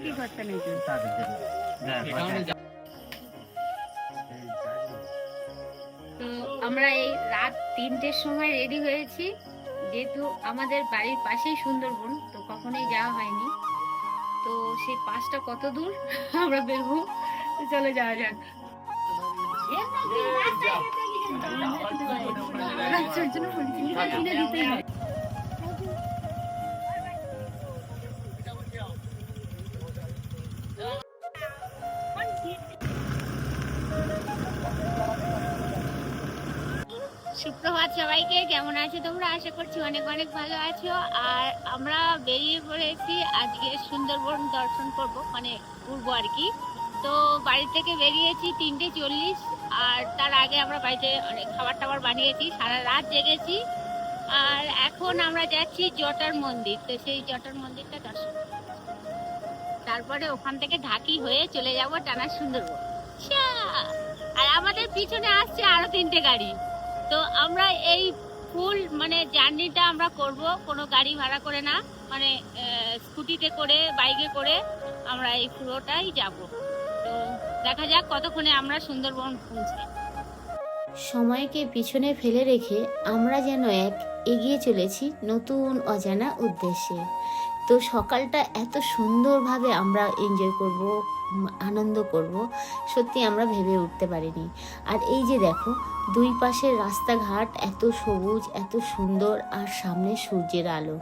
কি করতে নেই তো আমরা এই রাত 3টের সময় রেডি হয়েছি, যেহেতু আমাদের বাড়ির পাশেই সুন্দরবন, তো কখনোই যাওয়া হয়নি। তো সেই পাশটা কত দূর আমরা বেরবো, চলে যাওয়া যাক। সুপ্রভাত সবাইকে, কেমন আছো তোমরা? আশা করছি অনেক অনেক ভালো আছো। আর আমরা বেরিয়ে পড়েছি আজকে সুন্দরবন দর্শন করব, মানে ঘুরবো আর কি। তো বাড়ি থেকে বেরিয়েছি 3:40, আর তার আগে আমরা বাড়িতে অনেক খাবার টাবার বানিয়েছি, সারা রাত জেগেছি। আর এখন আমরা যাচ্ছি জটার মন্দির, তো সেই জটার মন্দিরটা দর্শন, তারপরে ওখান থেকে ঢাকি হয়ে চলে যাব টানা সুন্দরবন। আর আমাদের পিছনে আসছে আরো 3টে গাড়ি। তো আমরা এই ফুল মানে জার্নিটা আমরা করব কোনো গাড়ি ভাড়া করে না, মানে স্কুটিতে করে, বাইকে করে আমরা এই পুরোটাই যাব। তো দেখা যাক কতক্ষণে আমরা সুন্দরবন পৌঁছাই। সময়কে পিছনে ফেলে রেখে আমরা যেন এক এগিয়ে চলেছি নতুন অজানা উদ্দেশ্যে। তো সকালটা এত সুন্দরভাবে আমরা এনজয় করব, আনন্দ করব, সত্যি আমরা ভেবে উঠতে পারিনি। আর এই যে দেখো, দুই পাশের রাস্তাঘাট এত সবুজ, এত সুন্দর, আর সামনে সূর্যের আলো।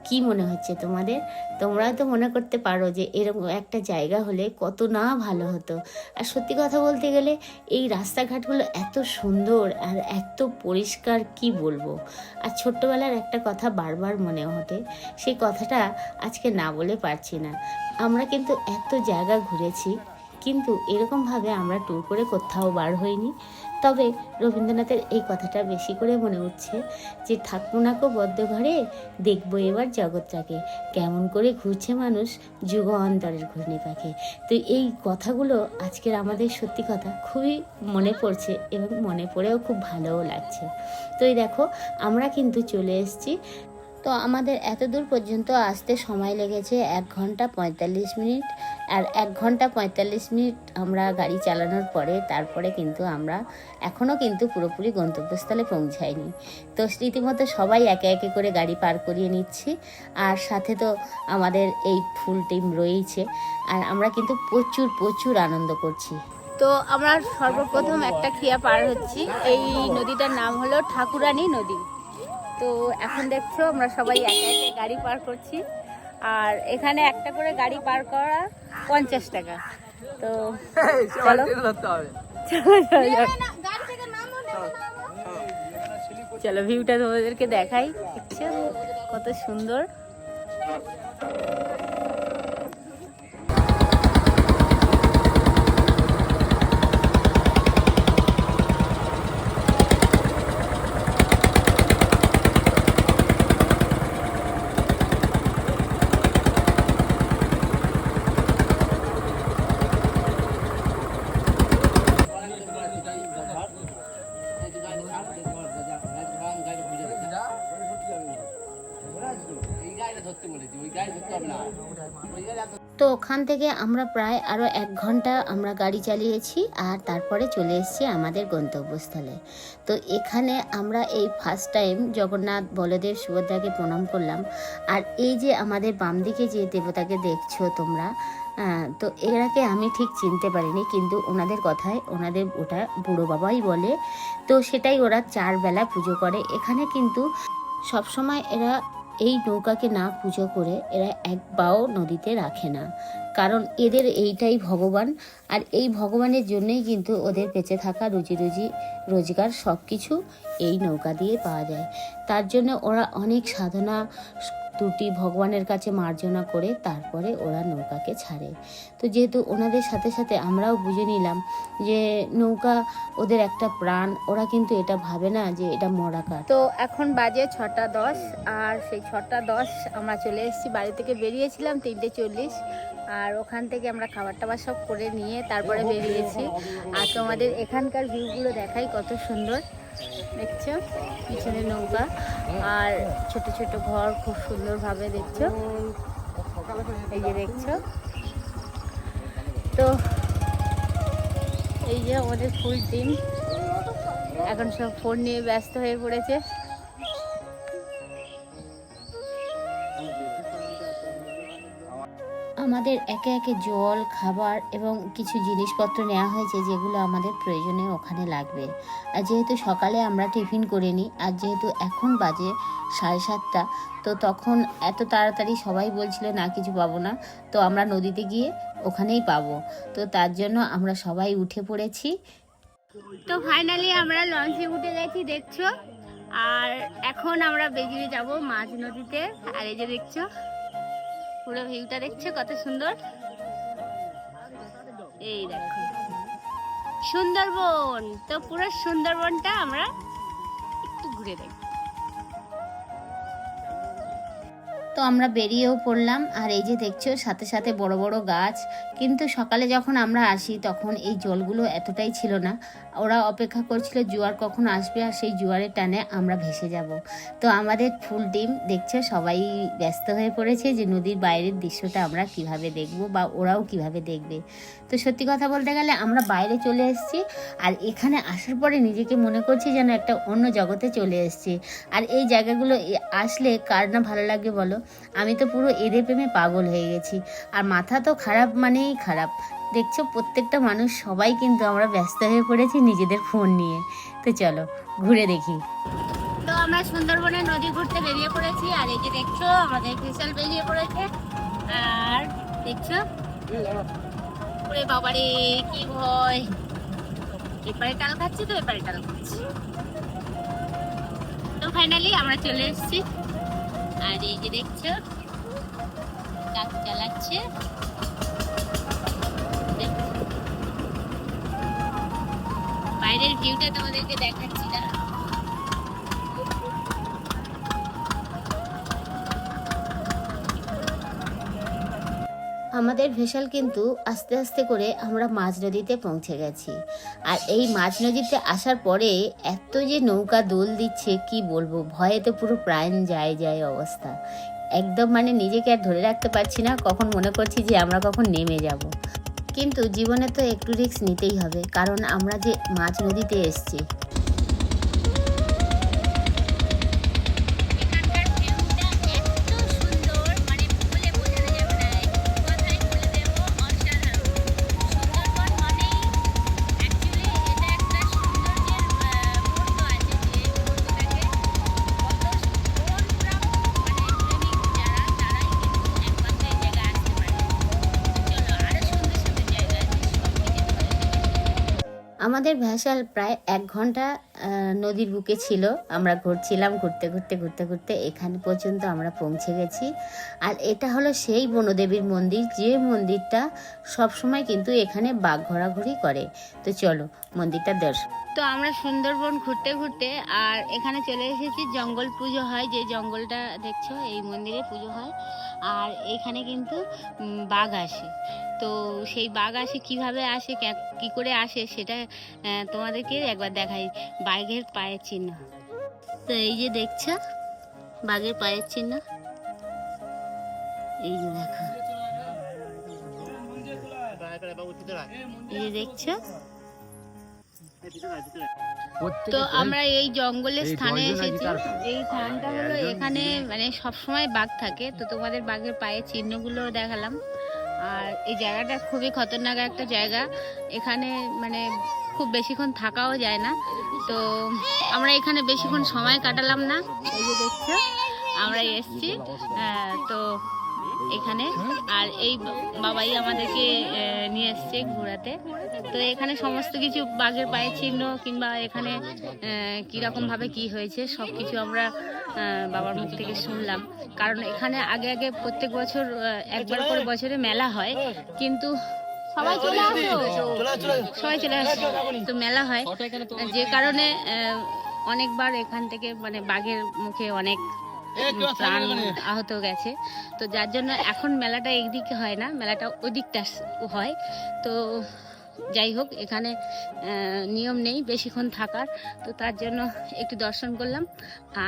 কি মনে হচ্ছে তোমাদের? তোমরাও তো মনে করতে পারো যে এরকম একটা জায়গা হলে কত না ভালো হতো। আর সত্যি কথা বলতে গেলে এই রাস্তাঘাটগুলো এত সুন্দর আর এত পরিষ্কার, কি বলবো। আর ছোট্টবেলার একটা কথা বারবার মনে ওঠে, সেই কথাটা আজকে না বলে পারছি না। আমরা কিন্তু এত জায়গা ঘুরেছি, কিন্তু এরকমভাবে আমরা ট্যুর করে কোথাও বার হইনি। তবে রবীন্দ্রনাথের এই কথাটা বেশি করে মনে উঠছে যে থাকবো নাকো বদ্ধ ঘরে, দেখবো এবার জগৎটাকে, কেমন করে ঘুরছে মানুষ যুগান্তরের ঘূর্ণি পাখি। তো এই কথাগুলো আজকের আমাদের সত্যি কথা খুবই মনে পড়ছে, এবং মনে পড়েও খুব ভালোও লাগছে। তো এই দেখো, আমরা কিন্তু চলে এসেছি। তো আমাদের এত দূর পর্যন্ত আসতে সময় লেগেছে 1 ঘন্টা 45 মিনিট। আর 1 ঘন্টা 45 মিনিট আমরা গাড়ি চালানোর পরে তারপরে কিন্তু আমরা এখনও কিন্তু পুরোপুরি গন্তব্যস্থলে পৌঁছাইনি। তো রীতিমতো সবাই একে একে করে গাড়ি পার করিয়ে নিচ্ছি, আর সাথে তো আমাদের এই ফুল টিম রয়েছে। আর আমরা কিন্তু প্রচুর প্রচুর আনন্দ করছি। তো আমরা সর্বপ্রথম একটা খিয়া পার হচ্ছি। এই নদীটার নাম হলো ঠাকুরানী নদী। তো এখন দেখছো আমরা সবাই একে একে গাড়ি পার করছি, আর এখানে একটা করে গাড়ি পার করা 50 টাকা। তো চলো ভিউটা তোমাদেরকে দেখাই। দেখছো কত সুন্দর। তো ওখান থেকে আমরা প্রায় আরও 1 ঘন্টা আমরা গাড়ি চালিয়েছি, আর তারপরে চলে এসেছি আমাদের গন্তব্যস্থলে। তো এখানে আমরা এই ফার্স্ট টাইম জগন্নাথ, বলদেব, সুভদ্রাকে প্রণাম করলাম। আর এই যে আমাদের বাম দিকে যে দেবতাকে দেখছো তোমরা, তো এরাকে আমি ঠিক চিনতে পারিনি, কিন্তু ওনাদের কথায় ওনাদের ওটা বুড়ো বাবাই বলে। তো সেটাই ওরা 4 বেলা পুজো করে এখানে। কিন্তু সবসময় এরা এই নৌকাকে না পুজো করে এরা এক পাও নদীতে রাখে না, কারণ এদের এইটাই ভগবান। আর এই ভগবানের জন্যই কিন্তু ওদের বেঁচে থাকা, রুজি রোজগার সব কিছু এই নৌকা দিয়ে পাওয়া যায়। তার জন্য ওরা অনেক সাধনা ত্রুটি ভগবানের কাছে মার্জনা করে তারপরে ওরা নৌকাকে ছাড়ে। তো যেহেতু ওনাদের সাথে সাথে আমরাও বুঝে নিলাম যে নৌকা ওদের একটা প্রাণ, ওরা কিন্তু এটা ভাবে না যে এটা মরা কাঠ। তো এখন বাজে 6:10, আর সেই 6:10 আমরা চলে এসেছি। বাড়ি থেকে বেরিয়েছিলাম 3:40, আর ওখান থেকে আমরা খাবার টাবার সব করে নিয়ে তারপরে বেরিয়েছি। আর তোমাদের এখানকার ভিউগুলো দেখাই, কত সুন্দর। দেখছো পিছনে নৌকা আর ছোট ছোট ঘর খুব সুন্দরভাবে দেখছো, এই যে দেখছো। তো এই যে আমাদের ফুল টিম এখন সব ফোন নিয়ে ব্যস্ত হয়ে পড়েছে। আমাদের একে একে জল, খাবার এবং কিছু জিনিসপত্র নেওয়া হয়েছে যেগুলো আমাদের প্রয়োজনে ওখানে লাগবে। আর যেহেতু সকালে আমরা টিফিন করে নিই, আর যেহেতু এখন বাজে 7:30, তো তখন এত তাড়াতাড়ি সবাই বলছিল না কিছু পাবো না, তো আমরা নদীতে গিয়ে ওখানেই পাবো। তো তার জন্য আমরা সবাই উঠে পড়েছি। তো ফাইনালি আমরা লঞ্চে উঠে গেছি দেখছো, আর এখন আমরা বেরিয়ে যাব মাঝ নদীতে। আর এই যে দেখছো পুরো ভিউটা দেখছো কত সুন্দর, এই দেখো সুন্দরবন। তো পুরো সুন্দরবনটা আমরা একটু ঘুরে দেখি। তো আমরা বেরিয়েও পড়লাম, আর এই যে দেখছো সাথে সাথে বড় বড় গাছ। কিন্তু সকালে যখন আমরা আসি তখন এই জলগুলো এতটাই ছিল না, ওরা অপেক্ষা করছিল জোয়ার কখন আসবে আর সেই জোয়ারের টানে আমরা ভেসে যাব। তো আমাদের ফুল টিম দেখছো সবাই ব্যস্ত হয়ে পড়েছে যে নদীর বাইরের দৃশ্যটা আমরা কিভাবে দেখব বা ওরাও কিভাবে দেখবে। তো সত্যি কথা বলতে গেলে আমরা বাইরে চলে এসেছি, আর এখানে আসার পরে নিজেকে মনে করছি যেন একটা অন্য জগতে চলে এসেছি। আর এই জায়গাগুলো আসলে কার না ভালো লাগে বলো? আমি তো পুরো এদের প্রেমে পাগল হয়ে গেছি। আর মাথা তো খারাপ মানেই খারাপ। দেখছো প্রত্যেকটা মানুষ সবাই কিন্তু আমরা ব্যস্ত হয়ে পড়েছি নিজেদের ফোন নিয়ে। তো চলো ঘুরে দেখি। তো আমরা সুন্দরবনে নদী ঘুরতে বেরিয়ে পড়েছি, আর এই যে দেখছো আমাদের ফেসাল বেরিয়ে পড়েছে। আর দেখছো ওরে বাবারে কি ভয়, এপারে টাল খাচ্ছি তো এপারে টাল খাচ্ছি। তো ফাইনালি আমরা চলে এসেছি, আর এই যে দেখছো কাজ চালাচ্ছে। বাইরের ভিউটা তোমাদেরকে দেখাচ্ছি না। আমাদের ভেসেল কিন্তু আস্তে আস্তে করে আমরা মাঝ নদীতে পৌঁছে গেছি। আর এই মাঝ নদীতে আসার পরে এত যে নৌকা দোল দিচ্ছে কি বলবো, ভয়ে তো পুরো প্রাণ যায় যায় অবস্থা। একদম মানে নিজেকে আর ধরে রাখতে পারছি না, কখন মনে করছি যে আমরা কখন নেমে যাব। কিন্তু জীবনে তো একটু রিস্ক নিতেই হবে, কারণ আমরা যে মাঝ নদীতে এসেছি। এখানকার ভিউটা এত সুন্দর, মানে বলে বোঝানো যাবে না, কথায় বলে দেবো অসাধারণ। সুন্দরবন মানেই অ্যাকচুয়ালি এটা একটা সৌন্দর্যের মুহূর্ত আছে, যে মুহূর্তটাকে কত মন প্রেমিক যারা তারাই কিন্তু একমাত্র এই জায়গায় আসতে পারে। চলো আরো সুন্দর সুন্দর জায়গা আছে, সব কিছু আমাদের ভ্যাসাল প্রায় 1 ঘন্টা নদীর বুকে ছিল। আমরা ঘুরছিলাম, ঘুরতে ঘুরতে ঘুরতে ঘুরতে এখানে পর্যন্ত আমরা পৌঁছে গেছি। আর এটা হলো সেই বনদেবীর মন্দির, যে মন্দিরটা সবসময় কিন্তু এখানে বাঘ ঘোরাঘুরি করে। তো চলো মন্দিরটা দর্শন। তো আমরা সুন্দরবন ঘুরতে ঘুরতে আর এখানে চলে এসেছি। জঙ্গল পুজো হয়, যে জঙ্গলটা দেখছো এই মন্দিরে পুজো হয়। আর এখানে কিন্তু বাঘ আসে। তো সেই বাঘ আসে কিভাবে আসে, কি করে আসে সেটা তোমাদেরকে একবার দেখাই। বাঘের পায়ের চিহ্ন, তো এই যে দেখছো বাঘের পায়ের চিহ্ন, এই যে দেখো, এই যে দেখছো। তো আমরা এই জঙ্গলের স্থানে এসেছি। এই স্থানটা হলো এখানে মানে সবসময় বাঘ থাকে। তো তোমাদের বাঘের পায়ের চিহ্নগুলো দেখালাম। আর এই জায়গাটা খুবই খতরনাক একটা জায়গা, এখানে মানে খুব বেশিক্ষণ থাকাও যায় না। তো আমরা এখানে বেশিক্ষণ সময় কাটালাম না। এই যে দেখছো আমরা এসছি তো এখানে, আর এই বাবাই আমাদেরকে নিয়ে এসছে ঘোরাতে। তো এখানে সমস্ত কিছু বাঘের পায়ের চিহ্ন কিংবা এখানে কীরকম ভাবে কি হয়েছে সব কিছু আমরা বাবার মুখ থেকে শুনলাম। কারণ এখানে আগে আগে প্রত্যেক বছর একবার করে বছরে মেলা হয়, কিন্তু সবাই চলে আসো, সবাই চলে আসো। তো মেলা হয় যে কারণে অনেকবার এখান থেকে মানে বাঘের মুখে অনেক প্রাণ আহত গেছে। তো যার জন্য এখন মেলাটা এইদিকে হয় না, মেলাটা ওইদিকটা হয়। তো যাই হোক, এখানে নিয়ম নেই বেশিক্ষণ থাকার, তো তার জন্য একটু দর্শন করলাম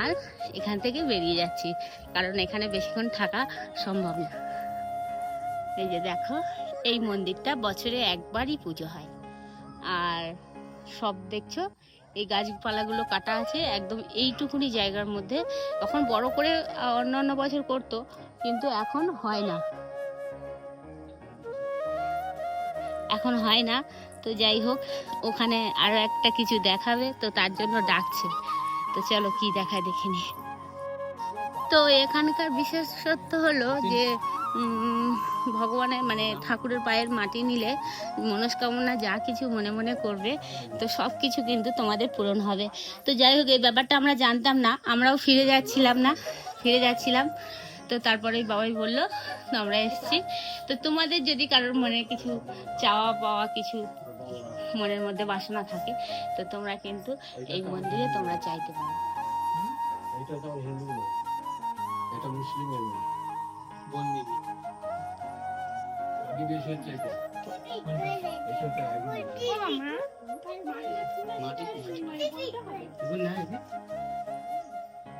আর এখান থেকে বেরিয়ে যাচ্ছি, কারণ এখানে বেশিক্ষণ থাকা সম্ভব না। এই যে দেখো, এই মন্দিরটা বছরে একবারই পুজো হয়। আর সব দেখছো, এই গাছপালাগুলো কাটা আছে একদম এইটুকুনি জায়গার মধ্যে। তখন বড় করে অন্য বছর করতো, কিন্তু এখন হয় না, এখন হয় না। তো যাই হোক, ওখানে আরো একটা কিছু দেখাবে, তো তার জন্য ডাকছে। তো চলো কি দেখায় দেখিনি। তো এখানকার বিশেষত্ব হলো যে ভগবানের মানে ঠাকুরের পায়ের মাটি নিলে মনস্কামনা যা কিছু মনে মনে করবে, তো সব কিছু কিন্তু তোমাদের পূরণ হবে। তো যাই হোক, এই ব্যাপারটা আমরা জানতাম না, আমরাও ফিরে যাচ্ছিলাম। তো তারপরে বাবাই বললো তো আমরা এসেছি। তো তোমাদের যদি কারোর মনে কিছু চাওয়া পাওয়া, কিছু মনের মধ্যে বাসনা থাকে, তো তোমরা কিন্তু এই মন্দিরে তোমরা চাইতে পারো। এটা মুসলিমের বন্দিনী বিদেশের চাইতে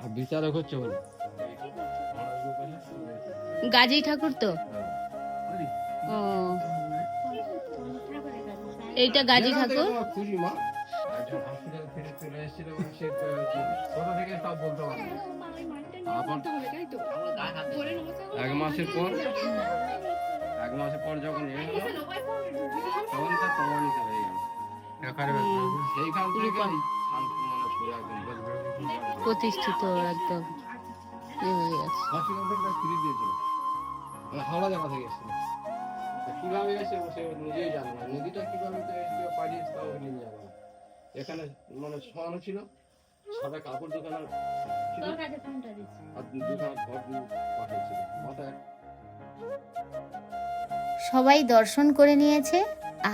আর বিচারক হচ্ছে বলে গাজী ঠাকুর তো। ও, এইটা গাজী ঠাকুর। খুশি মা হসপিটাল ফিরে চলে এসেছিল, সে কোথা থেকে সব বলতে পারে। এক মাসের পর যখন তখন তার প্রমাণিত হয়ে গেল। সেইখান থেকে প্রতিষ্ঠিত একদম হসপিটাল থেকে ফিরে দিয়েছিল, হাওড়া জায়গা থেকে এসেছিল। কিভাবে এসে সে নিজেই জানে না, নদীটা কিভাবে পাঠিয়েছে তাও নিজে জানে না। এখানে মানে শোয়ানো ছিল, সাদা কাপড় দোকানে ছিল, আর দুখানা ঘর পাঠিয়েছিল মাথায়। সবাই দর্শন করে নিয়েছে,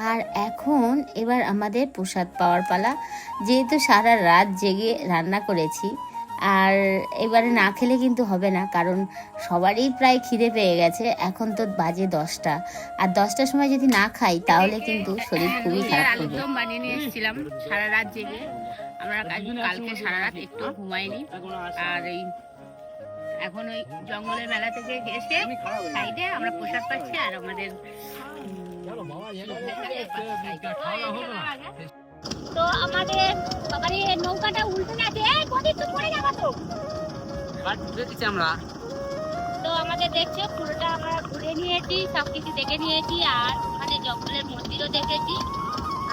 আর এখন এবার আমাদের প্রসাদ পাওয়ার পালা। যেহেতু সারা রাত জেগে রান্না করেছি, আর এবারে না খেলে কিন্তু হবে না, কারণ সবারই প্রায় খিদে পেয়ে গেছে। এখন তো বাজে 10টা, আর 10টার সময় যদি না খাই তাহলে কিন্তু শরীর খুবই খারাপ করবে। একদম বানিয়ে নিয়ে এসেছিলাম সারা রাত জেগে। আমরা কালকে সারা রাত একটু ঘুমাইনি, আর এই এখন ওই জঙ্গলের মেলা থেকে এসে সাইডে আমরা প্রসাদ পাচ্ছি, আর আমাদের তো আমাদের বাবার এই নৌকাটা উল্টে গেছে, এই প্রদীপ তো পড়ে যাবে তো। আমরা তো আমাদের দেখছো পুরোটা আমরা ঘুরে নিয়েছি, সবকিছু দেখে নিয়েছি, আর ওখানে জঙ্গলের মন্দিরও দেখেছি।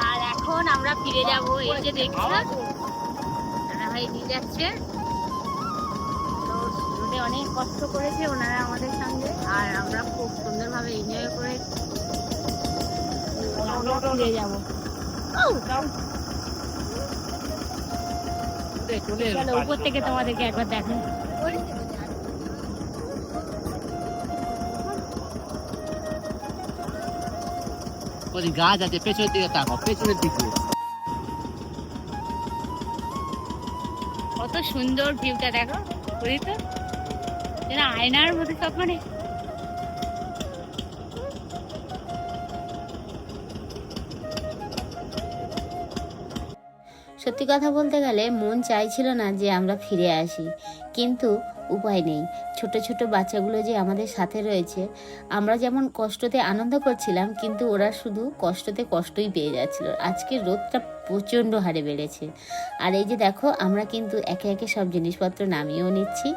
আর এখন আমরা ফিরে যাব। এই যে দেখছো দাদা ভাই নিয়ে যাচ্ছে, তো রোডে অনেক কষ্ট করেছে ওনারা আমাদের সঙ্গে, আর আমরা খুব সুন্দরভাবে এনজয় করে ফিরে যাবো। চলো উপর থেকে তোমাদেরকে একবার দেখো। গাছ আছে, পেছনের দিকে তাকাও, পেছনের দিকে কত সুন্দর ভিউটা দেখো, বুঝলি তো, যেন আয়নার মধ্যে সব। মানে সত্যি কথা বলতে গেলে মন চাইছিল না যে আমরা ফিরে আসি, কিন্তু উপায় নেই। ছোট ছোট বাচ্চাগুলো যে আমাদের সাথে রয়েছে, আমরা যেমন কষ্টতে আনন্দ করছিলাম, কিন্তু ওরা শুধু কষ্টতে কষ্টই পেয়ে যাচ্ছিল। আজকে রোদটা প্রচণ্ড হারে বেড়েছে, আর এই যে দেখো আমরা কিন্তু একে একে সব জিনিসপত্র নামিয়েও নিচ্ছি।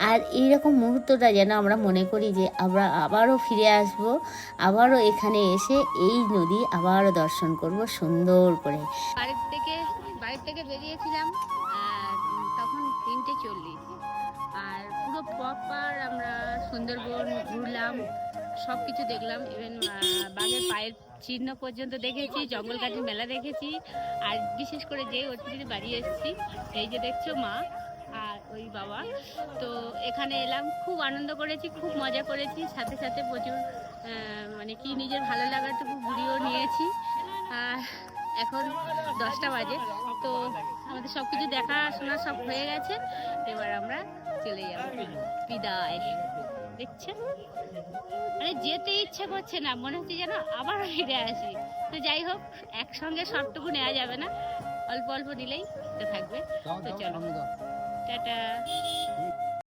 আর এইরকম মুহূর্তটা যেন আমরা মনে করি যে আমরা আবারও ফিরে আসব, আবারও এখানে এসে এই নদী আবারও দর্শন করব সুন্দর করে। বাড়ির থেকে বেরিয়েছিলাম তখন 3:40, আর পুরো প্রপার আমরা সুন্দরবন ঘুরলাম, সব কিছু দেখলাম। ইভেন বাঘের পায়ের চিহ্ন পর্যন্ত দেখেছি, জঙ্গল কাঠের মেলা দেখেছি। আর বিশেষ করে যে অতিথির বাড়ি এসেছি, এই যে দেখছো মা আর ওই বাবা, তো এখানে এলাম, খুব আনন্দ করেছি, খুব মজা করেছি, সাথে সাথে প্রচুর মানে কি নিজের ভালো লাগাটুকু ঘুরিয়েও নিয়েছি। আর এখন 10টা বাজে, তো আমাদের সব কিছু দেখাশোনা সব হয়ে গেছে, এবার আমরা চলে যাব। বিদায়। দেখছেন, মানে যেতে ইচ্ছে করছে না, মনে হচ্ছে যেন আবার ফিরে আসি। তো যাই হোক, একসঙ্গে সবটুকু নেওয়া যাবে না, অল্প অল্প দিলেই তো থাকবে। তো চলো, টাটা।